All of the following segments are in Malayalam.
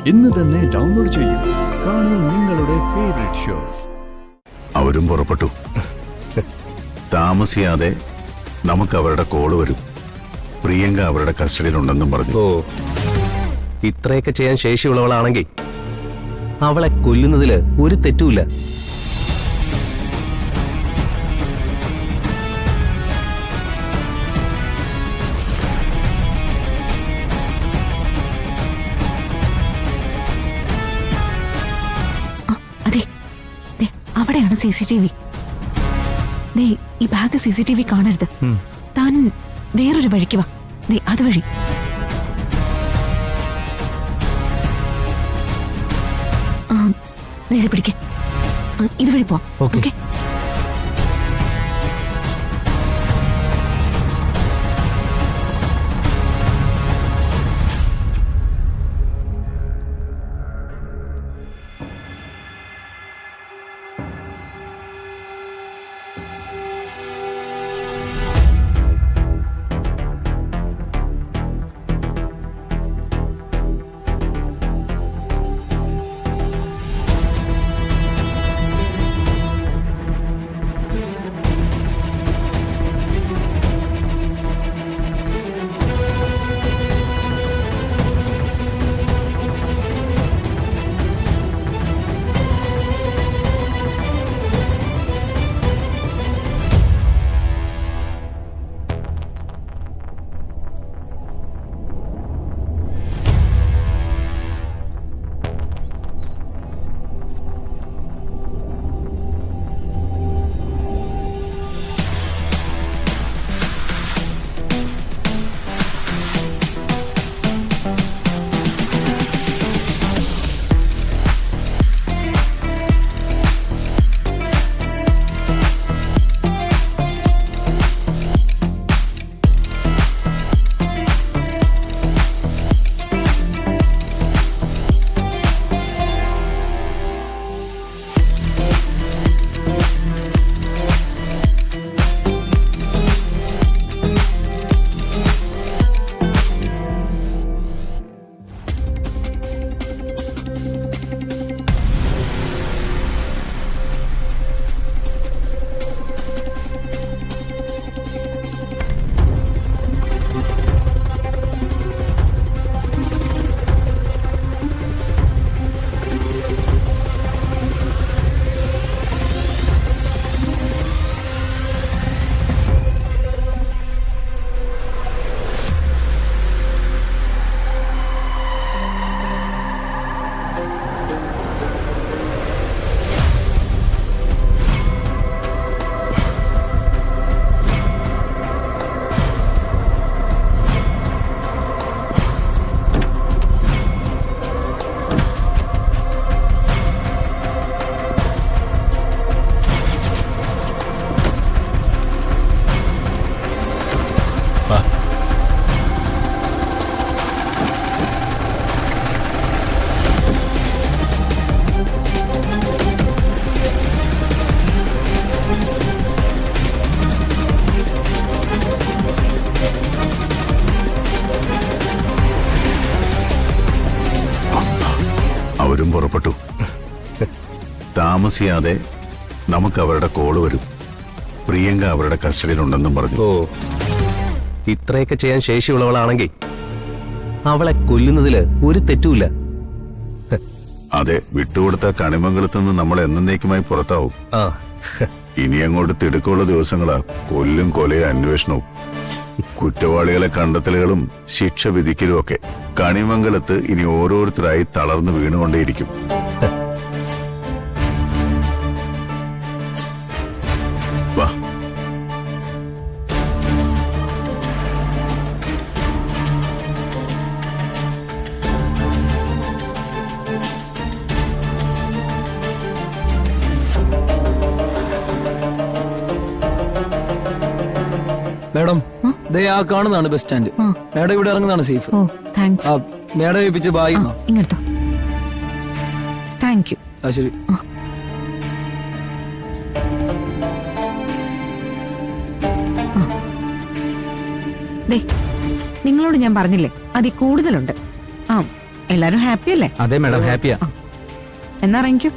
ഇന്ന് തന്നെ ഡൗൺലോഡ് ചെയ്യൂ. കാണൂ നിങ്ങളുടെ ഫേവറേറ്റ് ഷോസ്. അവരും പുറപ്പെട്ടു. താമസിയാതെ നമുക്ക് അവരുടെ കോള് വരും. പ്രിയങ്ക അവരുടെ കസ്റ്റഡിയിലുണ്ടെന്നും പറഞ്ഞു. ഓ, ഇത്രയൊക്കെ ചെയ്യാൻ ശേഷിയുള്ളവളാണെങ്കിൽ അവളെ കൊല്ലുന്നതില് ഒരു തെറ്റുമില്ല. അതെ, അവിടെയാണ് CCTV. ഈ ബാഗ് CCTV കാണരുത്. താൻ വേറൊരു വഴിക്ക് വാ. അതുവഴി. പിടിക്ക. ഇതുവഴി പോ. ഓക്കെ. അവരും പുറപ്പെട്ടു. താമസിയാതെ നമുക്ക് അവരുടെ കോള് വരും. പ്രിയങ്ക അവരുടെ കസ്റ്റഡിയിലുണ്ടെന്നും പറഞ്ഞു. ഓ, ഇത്രയൊക്കെ ചെയ്യാൻ ശേഷിയുള്ളവളാണെങ്കിൽ അവളെ കൊല്ലുന്നതില് ഒരു തെറ്റുമില്ല. അതെ, വിട്ടുകൊടുത്ത കണിമംഗലത്തുനിന്ന് നമ്മൾ എന്നേക്കുമായി പുറത്താവും. ഇനി അങ്ങോട്ട് തിടുക്കമുള്ള ദിവസങ്ങളാ. കൊല്ലും കൊലയും അന്വേഷണവും, കുറ്റവാളികളെ കണ്ടെത്തലുകളും ശിക്ഷ വിധിക്കലും ഒക്കെ. കണിമംഗലത്ത് ഇനി ഓരോരുത്തരായി തളർന്നു വീണുകൊണ്ടേയിരിക്കും. വാ. മാഡം, ദേ ആ കാണുന്നതാണ് ബസ് സ്റ്റാൻഡ്. മാഡം ഇവിടെ ഇറങ്ങുന്നതാണ് സേഫ്. മാഡം ഏൽപ്പിച്ച ബായി ഇങ്ങോട്ടോ. Thank you. ശരി. നിങ്ങളോട് ഞാൻ പറഞ്ഞില്ലേ, അതിൽ കൂടുതലുണ്ട്. എല്ലാരും ഹാപ്പി അല്ലേ? അതെ മാഡം, ഹാപ്പിയാ. എന്നാ ഇറങ്ങിക്കോ.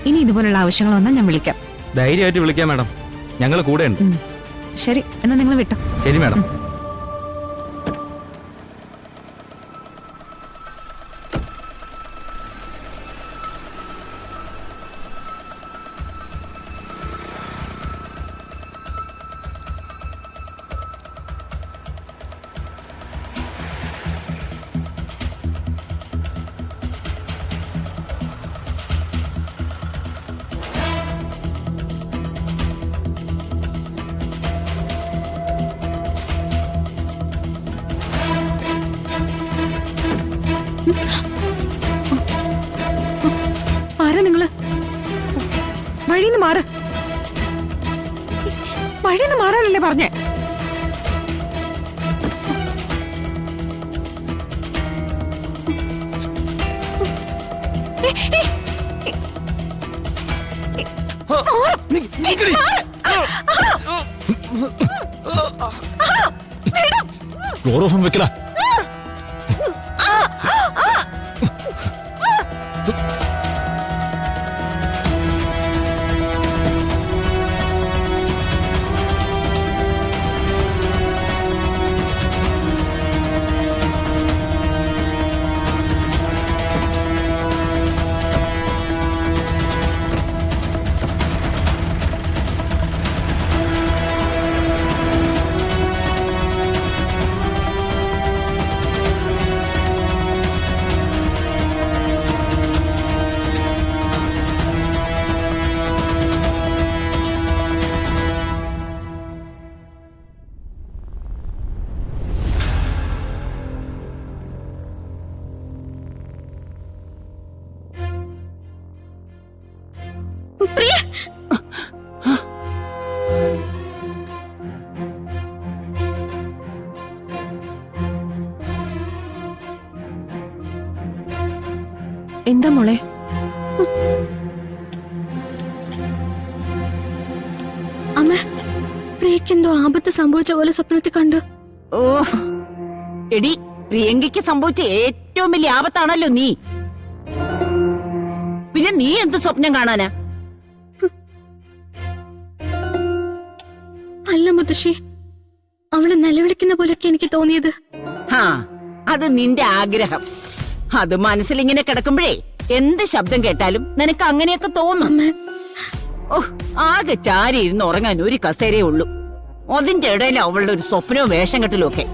ഇനി ഇതുപോലുള്ള ആവശ്യങ്ങൾ വന്നാൽ ഞാൻ വിളിക്കാം. ധൈര്യമായിട്ട് വിളിക്കാം മാഡം, ഞങ്ങൾ കൂടെ ഉണ്ട്. ശരി, എന്നാ നിങ്ങൾ വിട്ടോ. ശരി മാഡം. ആരാ നിങ്ങള്? വഴിന്ന് മാറ്. വഴിന്ന് മാറാനല്ലേ പറഞ്ഞേ? ക്ലോറോഫോം വെക്കല. എന്താ മോളെ? അമ്മ, പ്രിയക്കെന്തോ ആപത്ത് സംഭവിച്ച പോലെ സ്വപ്നത്തിൽ കണ്ടു. ഓ എടി, പ്രിയങ്കയ്ക്ക് സംഭവിച്ച ഏറ്റവും വലിയ ആപത്താണല്ലോ നീ. പിന്നെ നീ എന്ത് സ്വപ്നം കാണാനാ? അല്ല മുത്തശ്ശി, അവള് നിലവിളിക്കുന്ന പോലൊക്കെ എനിക്ക് തോന്നിയത്. ഹാ, അത് നിന്റെ ആഗ്രഹം. അത് മനസ്സിലിങ്ങനെ കിടക്കുമ്പോഴേ എന്ത് ശബ്ദം കേട്ടാലും നിനക്ക് അങ്ങനെയൊക്കെ തോന്നും. ഓ, ആകെ ചാരി ഇരുന്ന് ഉറങ്ങാൻ ഒരു കസേരയേ ഉള്ളൂ. അതിന്റെ ഇടയിൽ അവളുടെ ഒരു സ്വപ്നവും വേഷം കെട്ടലും ഒക്കെ.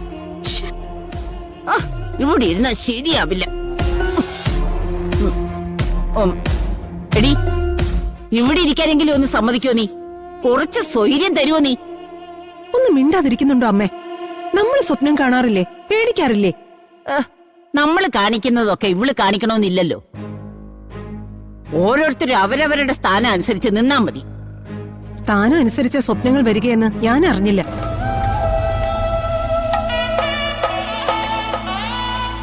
ഇവിടെ ഇരുന്ന ശരിയാവില്ല. എടി, ഇവിടെ ഇരിക്കാനെങ്കിലും ഒന്ന് സമ്മതിക്കോ നീ? കുറച്ച് സ്വൈര്യം തരുമോ നീ? ഒന്ന് മിണ്ടാതിരിക്കുന്നുണ്ടോ അമ്മേ? നമ്മൾ സ്വപ്നം കാണാറില്ലേ? പേടിക്കാറില്ലേ? നമ്മൾ കാണിക്കുന്നതൊക്കെ ഇവള് കാണിക്കണമെന്നില്ലല്ലോ. ഓരോരുത്തരും അവരവരുടെ സ്ഥാനം അനുസരിച്ച് നിന്നാ മതി. സ്ഥാനം അനുസരിച്ച സ്വപ്നങ്ങൾ വരികയെന്ന് ഞാൻ അറിഞ്ഞില്ല.